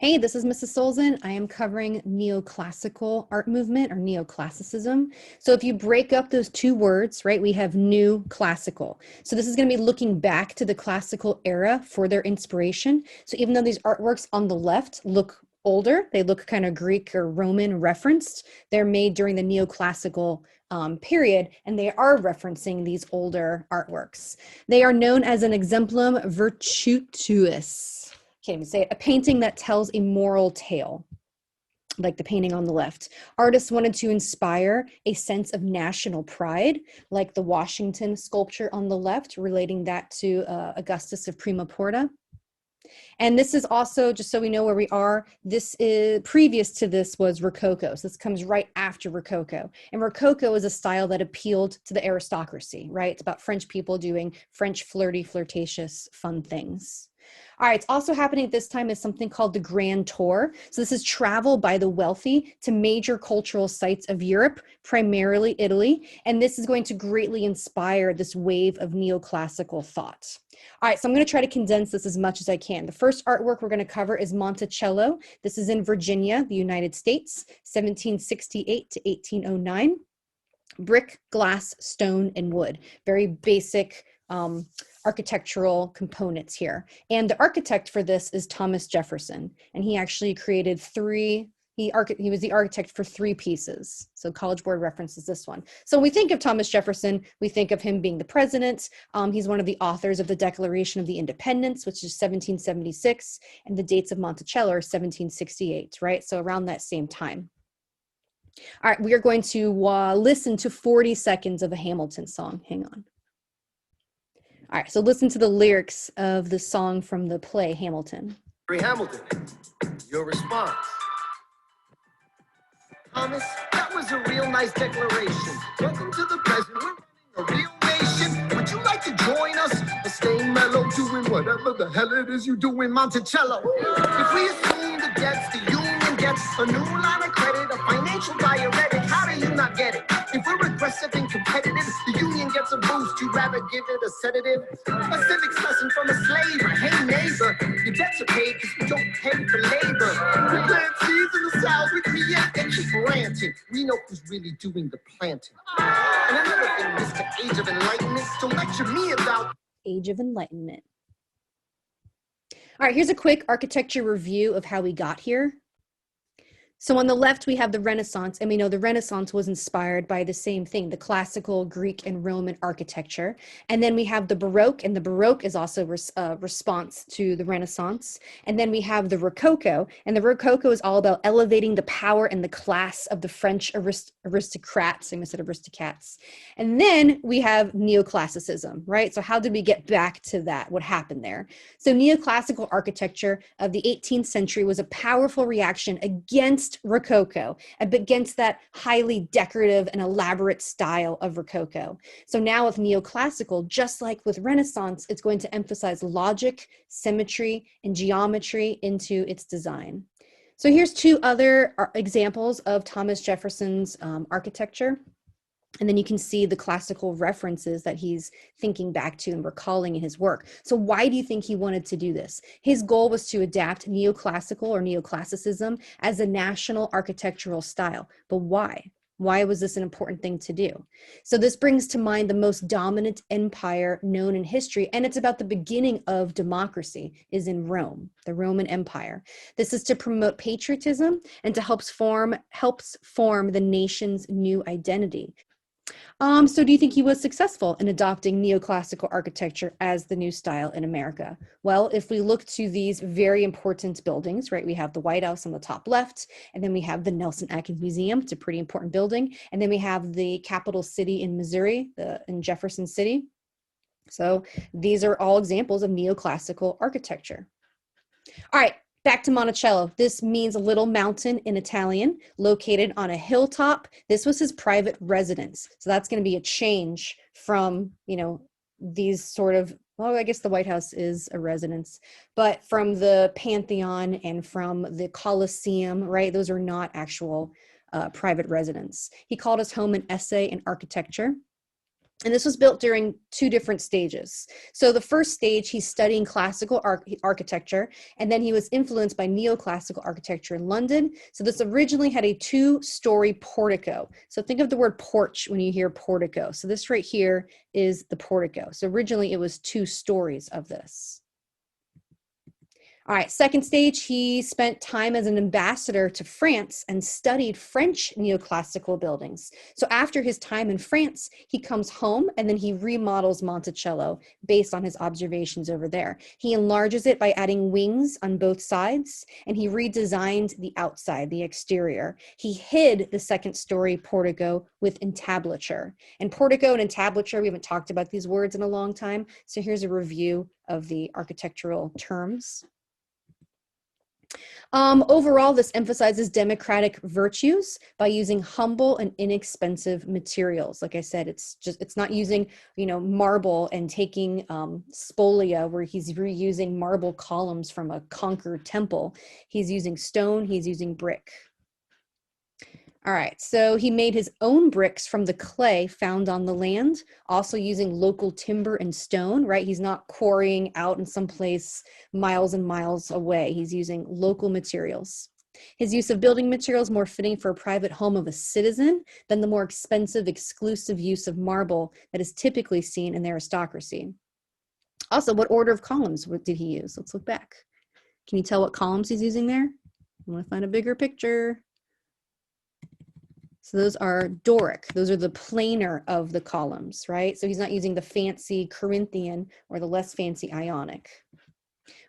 Hey, this is Mrs. Solzin. I am covering neoclassical art movement or neoclassicism. So if you break up those two words, right, we have new classical. So this is going to be looking back to the classical era for their inspiration. So even though these artworks on the left look older, they look kind of Greek or Roman referenced, they're made during the neoclassical period, and they are referencing these older artworks. They are known as an exemplum virtutus. Can't even say it, a painting that tells a moral tale, like the painting on the left. Artists wanted to inspire a sense of national pride, like the Washington sculpture on the left, relating that to Augustus of Prima Porta. And this is also, just so we know where we are, this is previous to this was Rococo. So this comes right after Rococo. And Rococo is a style that appealed to the aristocracy, right? It's about French people doing French flirty, flirtatious, fun things. All right, it's also happening at this time is something called the Grand Tour. So this is travel by the wealthy to major cultural sites of Europe, primarily Italy. And this is going to greatly inspire this wave of neoclassical thought. All right, so I'm going to try to condense this as much as I can. The first artwork we're going to cover is Monticello. This is in Virginia, the United States, 1768 to 1809. Brick, glass, stone, and wood. Very basic architectural components here. And the architect for this is Thomas Jefferson. And he actually created he was the architect for 3 pieces. So College Board references this one. So when we think of Thomas Jefferson, we think of him being the president. He's one of the authors of the Declaration of the Independence, which is 1776, and the dates of Monticello are 1768, right? So around that same time. All right, we are going to listen to 40 seconds of a Hamilton song. Hang on. All right, so listen to the lyrics of the song from the play Hamilton. Hamilton, your response. Thomas, that was a real nice declaration. Welcome to the president. We're running a real nation. Would you like to join us and stay mellow, doing whatever the hell it is you do in Monticello? If we assume the debts the union gets, a new line of credit, a financial diuretic, how do you not get it? If we're aggressive and competitive, the union gets a boost. You'd rather give it a sedative? A civics lesson from a slaver. Hey neighbor, your debts are paid because you don't pay for labor. We plant seeds in the south, we create and keep ranting. We know who's really doing the planting. And another thing, Mr. Age of Enlightenment, don't lecture me about Age of Enlightenment. All right, here's a quick architecture review of how we got here. So on the left, we have the Renaissance, and we know the Renaissance was inspired by the same thing, the classical Greek and Roman architecture. And then we have the Baroque, and the Baroque is also a response to the Renaissance. And then we have the Rococo, and the Rococo is all about elevating the power and the class of the French aristocrats, I almost said aristocrats. And then we have neoclassicism, right? So how did we get back to that? What happened there? So neoclassical architecture of the 18th century was a powerful reaction against Rococo, against that highly decorative and elaborate style of Rococo. So now with neoclassical, just like with Renaissance, it's going to emphasize logic, symmetry, and geometry into its design. So here's 2 other examples of Thomas Jefferson's architecture. And then you can see the classical references that he's thinking back to and recalling in his work. So why do you think he wanted to do this? His goal was to adapt neoclassical or neoclassicism as a national architectural style. But why? Why was this an important thing to do? So this brings to mind the most dominant empire known in history, and it's about the beginning of democracy, is in Rome, the Roman Empire. This is to promote patriotism and to helps form the nation's new identity. So do you think he was successful in adopting neoclassical architecture as the new style in America? Well, if we look to these very important buildings, right, we have the White House on the top left, and then we have the Nelson Atkins Museum. It's a pretty important building. And then we have the capital city in Missouri, in Jefferson City. So these are all examples of neoclassical architecture. All right. Back to Monticello. This means a little mountain in Italian, located on a hilltop. This was his private residence. So that's going to be a change from, these sort of, well, I guess the White House is a residence, but from the Pantheon and from the Colosseum, right? Those are not actual private residence. He called his home an essay in architecture. And this was built during two different stages. So the first stage, he's studying classical architecture, and then he was influenced by neoclassical architecture in London. So this originally had a 2-story portico. So think of the word porch when you hear portico. So this right here is the portico. So originally it was 2 stories of this. All right, second stage, he spent time as an ambassador to France and studied French neoclassical buildings. So after his time in France, he comes home and then he remodels Monticello based on his observations over there. He enlarges it by adding wings on both sides, and he redesigned the outside, the exterior. He hid the 2nd-story portico with entablature. And portico and entablature, we haven't talked about these words in a long time, so here's a review of the architectural terms. Overall, this emphasizes democratic virtues by using humble and inexpensive materials. Like I said, it's not using, marble and taking spolia where he's reusing marble columns from a conquered temple. He's using stone, he's using brick. All right, so he made his own bricks from the clay found on the land, also using local timber and stone, right? He's not quarrying out in some place miles and miles away. He's using local materials. His use of building materials more fitting for a private home of a citizen than the more expensive, exclusive use of marble that is typically seen in the aristocracy. Also, what order of columns did he use? Let's look back. Can you tell what columns he's using there? I want to find a bigger picture. So those are Doric. Those are the planar of the columns, right? So he's not using the fancy Corinthian or the less fancy Ionic.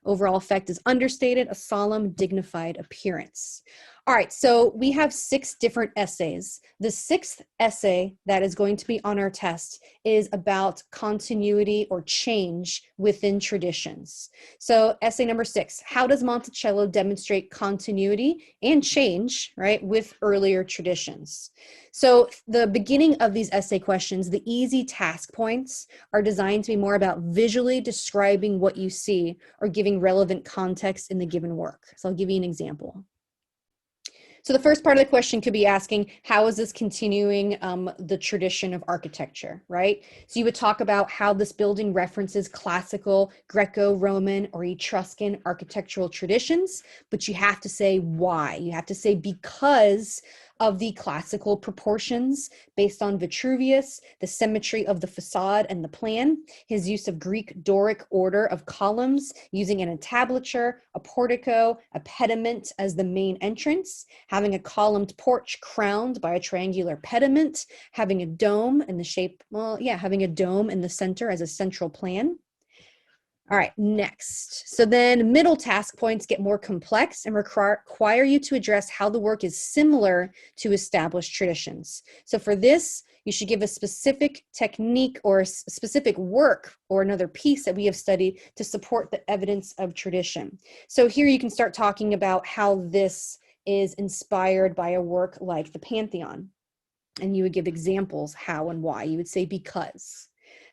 Overall effect is understated, a solemn, dignified appearance. All right, so we have 6 different essays. The 6th essay that is going to be on our test is about continuity or change within traditions. So essay number 6, how does Monticello demonstrate continuity and change, right, with earlier traditions? So the beginning of these essay questions, the easy task points are designed to be more about visually describing what you see or giving relevant context in the given work. So I'll give you an example. So the first part of the question could be asking, how is this continuing the tradition of architecture, right? So you would talk about how this building references classical, Greco-Roman, or Etruscan architectural traditions, but you have to say why. You have to say because of the classical proportions based on Vitruvius, the symmetry of the facade and the plan, his use of Greek Doric order of columns, using an entablature, a portico, a pediment as the main entrance, having a columned porch crowned by a triangular pediment, having a dome in the shape, having a dome in the center as a central plan. All right, next. So then middle task points get more complex and require you to address how the work is similar to established traditions. So for this, you should give a specific technique or a specific work or another piece that we have studied to support the evidence of tradition. So here you can start talking about how this is inspired by a work like the Pantheon. And you would give examples how and why. You would say because.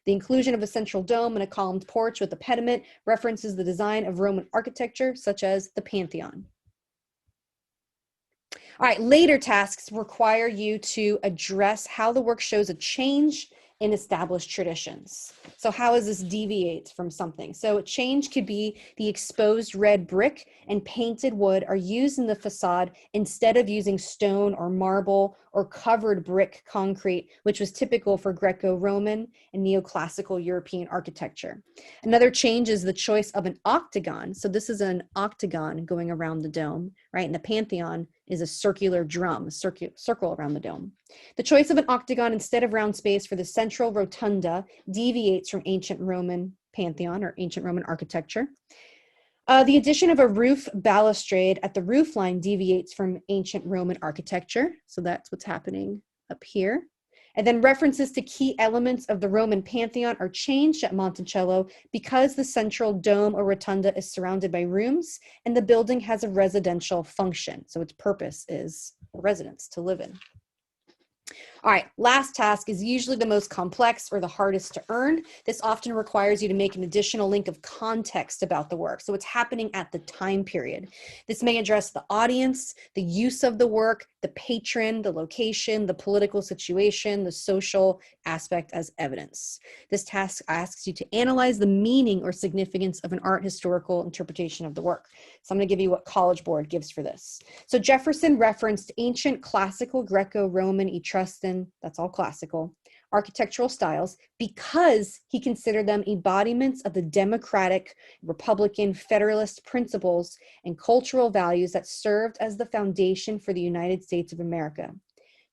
The inclusion of a central dome and a columned porch with a pediment references the design of Roman architecture, such as the Pantheon. All right, later tasks require you to address how the work shows a change in established traditions. So how does this deviate from something? So a change could be the exposed red brick and painted wood are used in the facade instead of using stone or marble or covered brick concrete, which was typical for Greco-Roman and neoclassical European architecture. Another change is the choice of an octagon. So this is an octagon going around the dome, right? And the Pantheon is a circular drum, a circle around the dome. The choice of an octagon instead of round space for the central rotunda deviates from ancient Roman Pantheon or ancient Roman architecture. The addition of a roof balustrade at the roof line deviates from ancient Roman architecture. So that's what's happening up here. And then references to key elements of the Roman Pantheon are changed at Monticello because the central dome or rotunda is surrounded by rooms and the building has a residential function. So its purpose is a residence to live in. All right, last task is usually the most complex or the hardest to earn. This often requires you to make an additional link of context about the work, so what's happening at the time period. This may address the audience, the use of the work, the patron, the location, the political situation, the social aspect as evidence. This task asks you to analyze the meaning or significance of an art historical interpretation of the work. So I'm going to give you what College Board gives for this. So Jefferson referenced ancient classical Greco-Roman Etruscan, that's all classical, architectural styles because he considered them embodiments of the democratic, republican, federalist principles and cultural values that served as the foundation for the United States of America.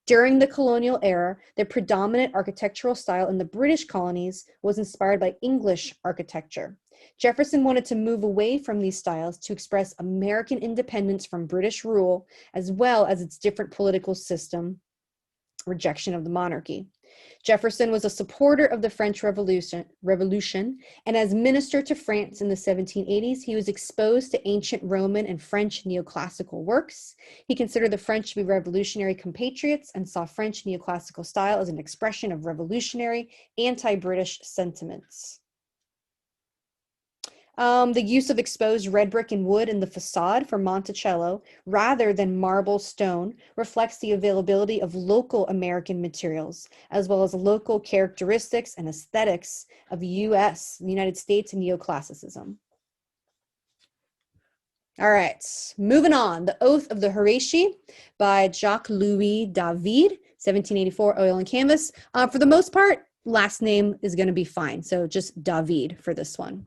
During the colonial era, the predominant architectural style in the British colonies was inspired by English architecture. Jefferson wanted to move away from these styles to express American independence from British rule, as well as its different political system, rejection of the monarchy. Jefferson was a supporter of the French Revolution, and as minister to France in the 1780s, he was exposed to ancient Roman and French neoclassical works. He considered the French to be revolutionary compatriots and saw French neoclassical style as an expression of revolutionary, anti-British sentiments. The use of exposed red brick and wood in the facade for Monticello, rather than marble stone, reflects the availability of local American materials, as well as local characteristics and aesthetics of the United States and neoclassicism. All right, moving on. The Oath of the Horatii by Jacques-Louis David, 1784, oil and canvas. For the most part, last name is going to be fine. So just David for this one.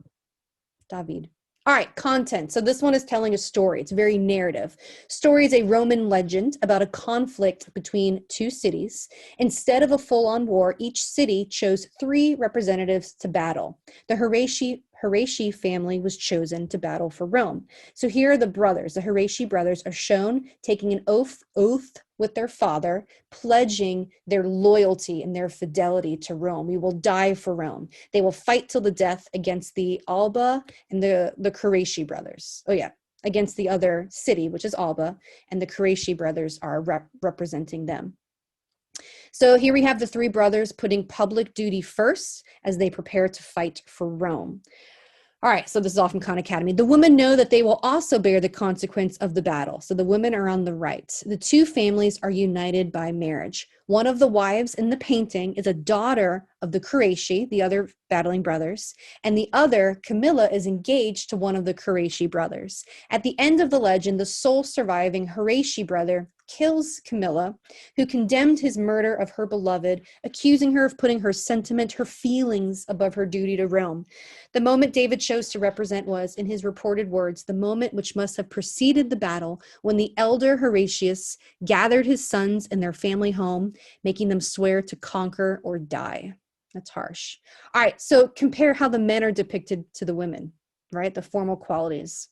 David. All right, content. So this one is telling a story. It's very narrative. Story is a Roman legend about a conflict between two cities. Instead of a full-on war, each city chose 3 representatives to battle. The Horatii family was chosen to battle for Rome. So here are the brothers. The Horatii brothers are shown taking an oath with their father, pledging their loyalty and their fidelity to Rome. We will die for Rome. They will fight till the death against the Alba and the Horatii brothers. Oh yeah, against the other city, which is Alba, and the Horatii brothers are representing them. So here we have the 3 brothers putting public duty first as they prepare to fight for Rome. All right, so this is all from Khan Academy. The women know that they will also bear the consequence of the battle. So the women are on the right. The 2 families are united by marriage. One of the wives in the painting is a daughter of the Horatii, the other battling brothers, and the other, Camilla, is engaged to one of the Horatii brothers. At the end of the legend, the sole surviving Horatii brother kills Camilla, who condemned his murder of her beloved, accusing her of putting her sentiment, her feelings above her duty to Rome. The moment David chose to represent was, in his reported words, the moment which must have preceded the battle when the elder Horatius gathered his sons in their family home, making them swear to conquer or die. That's harsh. All right, so compare how the men are depicted to the women, right? The formal qualities.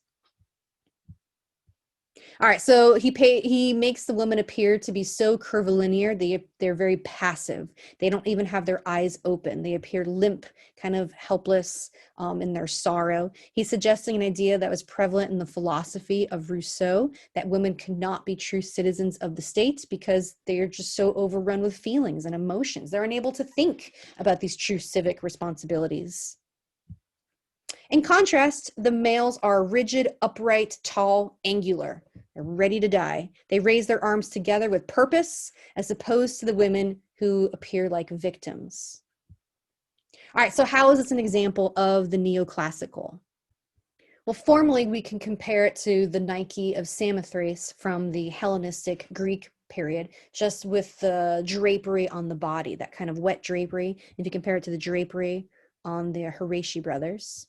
All right, so he makes the women appear to be so curvilinear. They're very passive. They don't even have their eyes open. They appear limp, kind of helpless in their sorrow. He's suggesting an idea that was prevalent in the philosophy of Rousseau, that women could not be true citizens of the state because they are just so overrun with feelings and emotions. They're unable to think about these true civic responsibilities. In contrast, the males are rigid, upright, tall, angular. They're ready to die. They raise their arms together with purpose, as opposed to the women who appear like victims. All right, so how is this an example of the neoclassical? Well, formally, we can compare it to the Nike of Samothrace from the Hellenistic Greek period, just with the drapery on the body, that kind of wet drapery, if you compare it to the drapery on the Horatii brothers.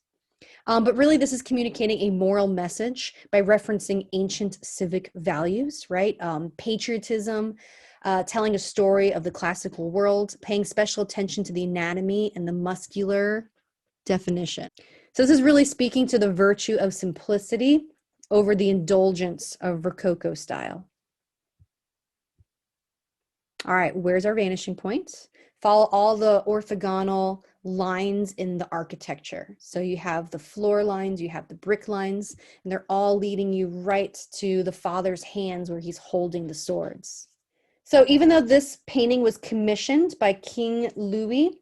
But really, this is communicating a moral message by referencing ancient civic values, right? Patriotism, telling a story of the classical world, paying special attention to the anatomy and the muscular definition. So this is really speaking to the virtue of simplicity over the indulgence of Rococo style. All right, where's our vanishing point? Follow all the orthogonal lines in the architecture. So you have the floor lines, you have the brick lines, and they're all leading you right to the father's hands where he's holding the swords. So even though this painting was commissioned by King Louis,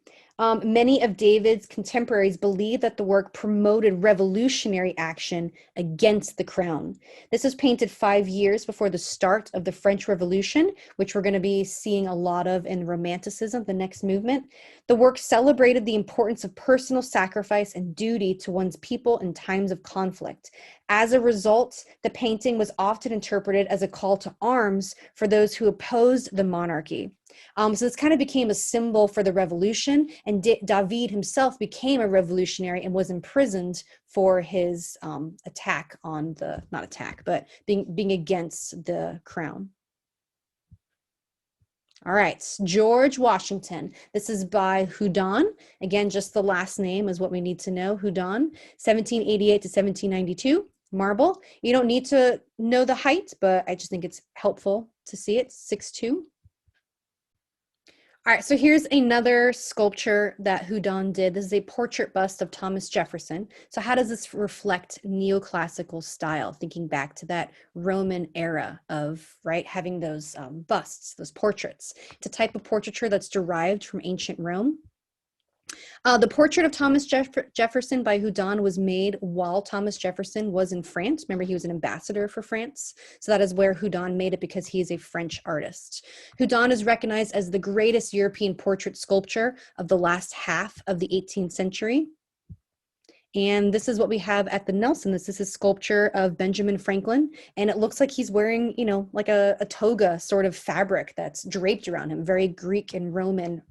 many of David's contemporaries believe that the work promoted revolutionary action against the crown. This was painted 5 years before the start of the French Revolution, which we're going to be seeing a lot of in Romanticism, the next movement. The work celebrated the importance of personal sacrifice and duty to one's people in times of conflict. As a result, the painting was often interpreted as a call to arms for those who opposed the monarchy. So this kind of became a symbol for the revolution, and David himself became a revolutionary and was imprisoned for his attack on the, not attack, but being against the crown. All right, George Washington. This is by Houdon. Again, just the last name is what we need to know. Houdon, 1788 to 1792. Marble. You don't need to know the height, but I just think it's helpful to see it. 6'2". All right, so here's another sculpture that Houdon did. This is a portrait bust of Thomas Jefferson. So how does this reflect neoclassical style? Thinking back to that Roman era of, right, having those busts, those portraits. It's a type of portraiture that's derived from ancient Rome. The portrait of Thomas Jefferson by Houdon was made while Thomas Jefferson was in France. Remember, he was an ambassador for France. So that is where Houdon made it, because he is a French artist. Houdon is recognized as the greatest European portrait sculptor of the last half of the 18th century. And this is what we have at the Nelson. This is a sculpture of Benjamin Franklin. And it looks like he's wearing, you know, like a toga sort of fabric that's draped around him. Very Greek and Roman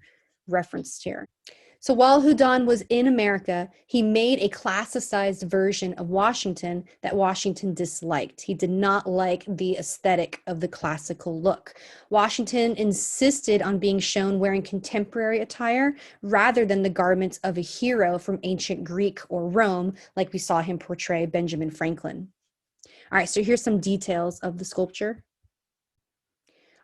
referenced here. So while Houdon was in America, he made a classicized version of Washington that Washington disliked. He did not like the aesthetic of the classical look. Washington insisted on being shown wearing contemporary attire rather than the garments of a hero from ancient Greek or Rome, like we saw him portray Benjamin Franklin. All right, so here's some details of the sculpture.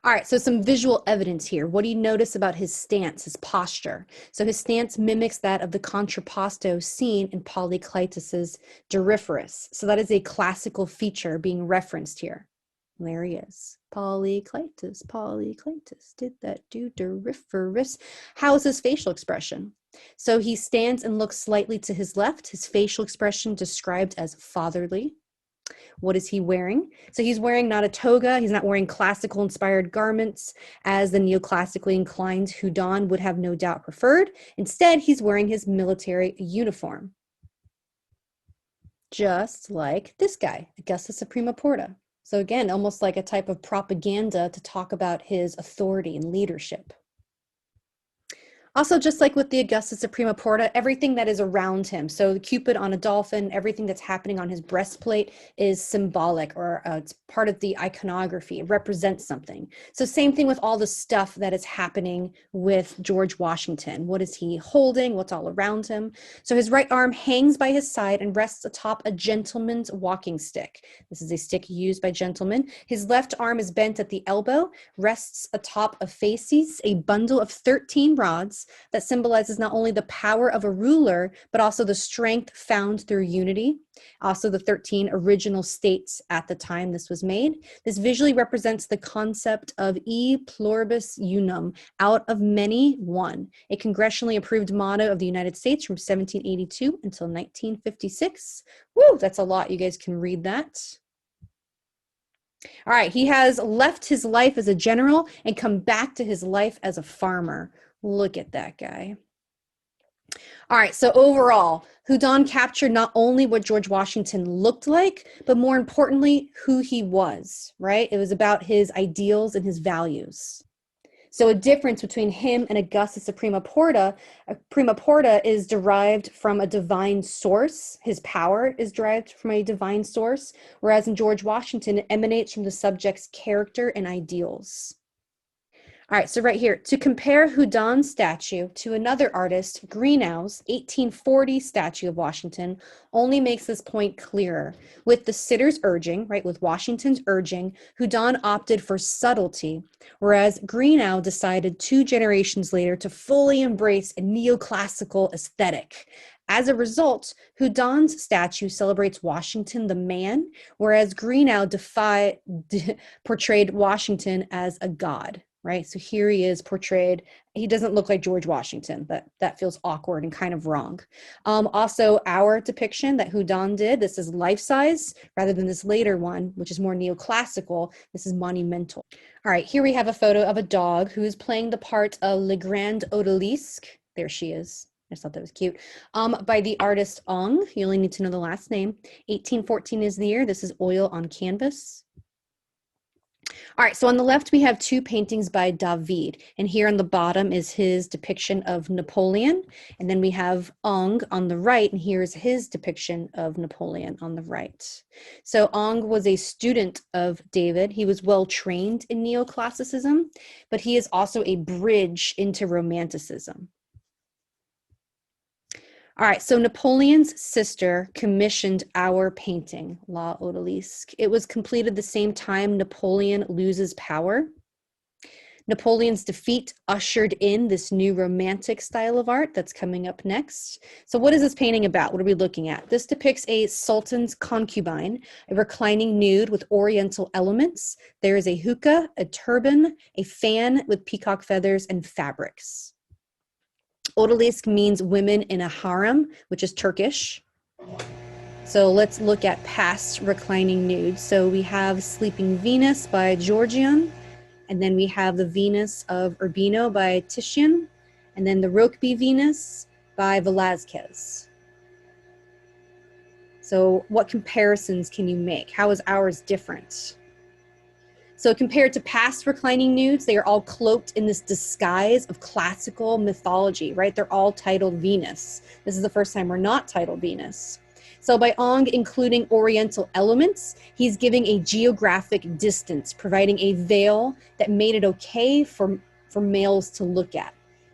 All right, so some visual evidence here. What do you notice about his stance, his posture? So his stance mimics that of the contrapposto seen in Polycletus's Doryphorus. So that is a classical feature being referenced here. There he is. Polycletus, did that do Doryphorus? How is his facial expression? So he stands and looks slightly to his left. His facial expression described as fatherly. What is he wearing? So he's wearing not a toga. He's not wearing classical inspired garments as the neoclassically inclined Houdon would have no doubt preferred. Instead, he's wearing his military uniform. Just like this guy, Augustus Suprema Porta. So again, almost like a type of propaganda to talk about his authority and leadership. Also, just like with the Augustus Suprema Porta, everything that is around him, so the Cupid on a dolphin, everything that's happening on his breastplate is symbolic, or it's part of the iconography. It represents something. So same thing with all the stuff that is happening with George Washington. What is he holding? What's all around him? So his right arm hangs by his side and rests atop a gentleman's walking stick. This is a stick used by gentlemen. His left arm is bent at the elbow, rests atop a fasces, a bundle of 13 rods, that symbolizes not only the power of a ruler, but also the strength found through unity. Also the 13 original states at the time this was made. This visually represents the concept of e pluribus unum, out of many, one, a congressionally approved motto of the United States from 1782 until 1956. Woo, that's a lot. You guys can read that. All right, he has left his life as a general and come back to his life as a farmer. Look at that guy. All right, so overall, Houdon captured not only what George Washington looked like, but more importantly, who he was, right? It was about his ideals and his values. So a difference between him and Augustus Suprema Porta is derived from a divine source. His power is derived from a divine source, whereas in George Washington, it emanates from the subject's character and ideals. All right, so right here, to compare Houdon's statue to another artist, Greenough's 1840 statue of Washington, only makes this point clearer. With the sitter's urging, right, with Washington's urging, Houdon opted for subtlety, whereas Greenough decided 2 generations later to fully embrace a neoclassical aesthetic. As a result, Houdon's statue celebrates Washington the man, whereas Greenough portrayed Washington as a god. right? So here he is portrayed. He doesn't look like George Washington. That feels awkward and kind of wrong. Also, our depiction that Houdin did, this is life-size rather than this later one, which is more neoclassical. This is monumental. All right, here we have a photo of a dog who is playing the part of Le Grand Odalisque. There she is. I just thought that was cute. By the artist Ong. You only need to know the last name. 1814 is the year. This is oil on canvas. All right, so on the left, we have two paintings by David. And here on the bottom is his depiction of Napoleon. And then we have Ong on the right, and here's his depiction of Napoleon on the right. So Ong was a student of David. He was well trained in neoclassicism, but he is also a bridge into romanticism. All right, so Napoleon's sister commissioned our painting, La Odalisque. It was completed the same time Napoleon loses power. Napoleon's defeat ushered in this new romantic style of art that's coming up next. So what is this painting about? What are we looking at? This depicts a sultan's concubine, a reclining nude with oriental elements. There is a hookah, a turban, a fan with peacock feathers, and fabrics. Odalisque means women in a harem, which is Turkish. So let's look at past reclining nudes. So we have Sleeping Venus by Georgian, and then we have the Venus of Urbino by Titian, and then the Rokeby Venus by Velázquez. So what comparisons can you make? How is ours different? So compared to past reclining nudes, they are all cloaked in this disguise of classical mythology, right? They're all titled Venus. This is the first time we're not titled Venus. So by Ong including oriental elements, he's giving a geographic distance, providing a veil that made it okay for males to look at.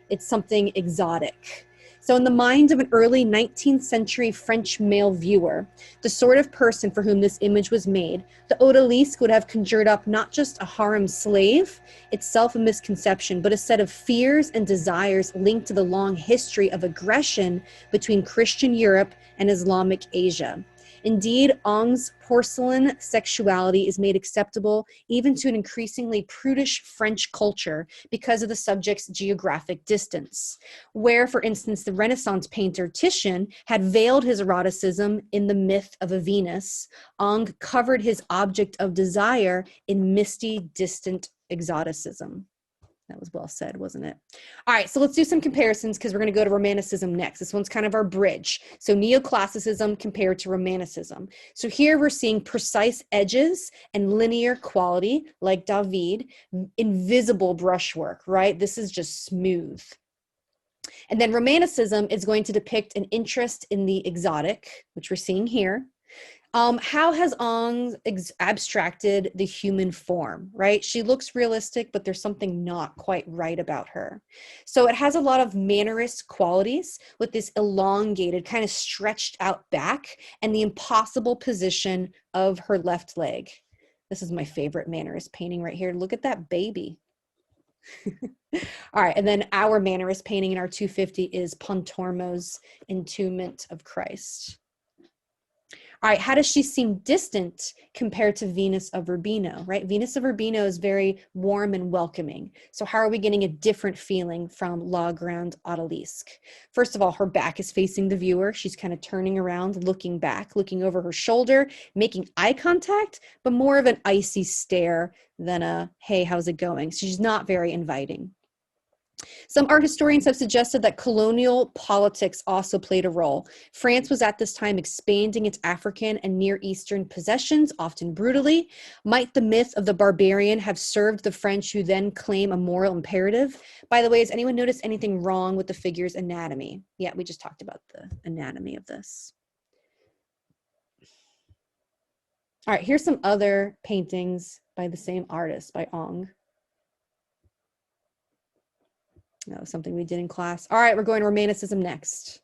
It's something exotic. So in the mind of an early 19th century French male viewer, the sort of person for whom this image was made, the odalisque would have conjured up not just a harem slave, itself a misconception, but a set of fears and desires linked to the long history of aggression between Christian Europe and Islamic Asia. Indeed, Ong's porcelain sexuality is made acceptable even to an increasingly prudish French culture because of the subject's geographic distance, where, for instance, the Renaissance painter Titian had veiled his eroticism in the myth of a Venus. Ong covered his object of desire in misty, distant exoticism. That was well said, wasn't it? All right, so let's do some comparisons because we're going to go to Romanticism next. This one's kind of our bridge. So Neoclassicism compared to Romanticism. So here we're seeing precise edges and linear quality like David, invisible brushwork, right? This is just smooth. And then Romanticism is going to depict an interest in the exotic, which we're seeing here. How has Ong abstracted the human form, right? She looks realistic, but there's something not quite right about her. So it has a lot of mannerist qualities with this elongated, kind of stretched out back and the impossible position of her left leg. This is my favorite mannerist painting right here. Look at that baby. All right, and then our mannerist painting in our 250 is Pontormo's Entombment of Christ. All right, how does she seem distant compared to Venus of Urbino, right? Venus of Urbino is very warm and welcoming. So how are we getting a different feeling from La Grande Odalisque? First of all, her back is facing the viewer. She's kind of turning around, looking back, looking over her shoulder, making eye contact, but more of an icy stare than a, hey, how's it going? So she's not very inviting. Some art historians have suggested that colonial politics also played a role. France was at this time expanding its African and Near Eastern possessions, often brutally. Might the myth of the barbarian have served the French who then claim a moral imperative? By the way, has anyone noticed anything wrong with the figure's anatomy? Yeah, we just talked about the anatomy of this. All right, here's some other paintings by the same artist, by Ong. That was something we did in class. All right, we're going to Romanticism next.